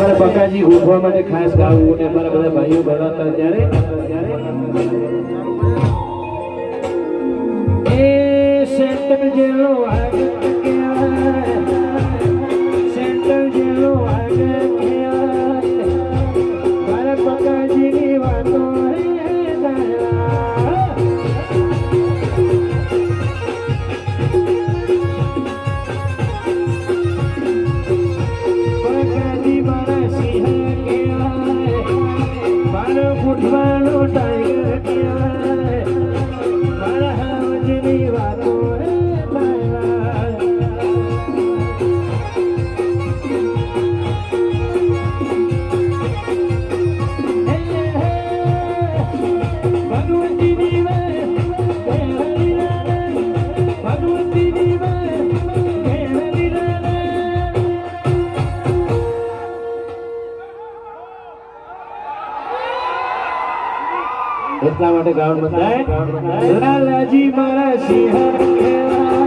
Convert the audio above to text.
અમારા બકાજી ગોઠવા માટે ખાસ ગાવું અને અમારા બધા ભાઈઓ બનાવતા ત્યારે એ સેન્ટર જેલો આગળ કહેવાય, સેન્ટર જેલો આગળ કહેવાય, મારા બકાજીની વાતો ઉઠવાનો ટાઈગર કહેવાય, મારા હાવજની વાતો ભગવતીની ભગવતીની એટલા માટે ગાઉન બંધાય લાલાજી મારા સિંહ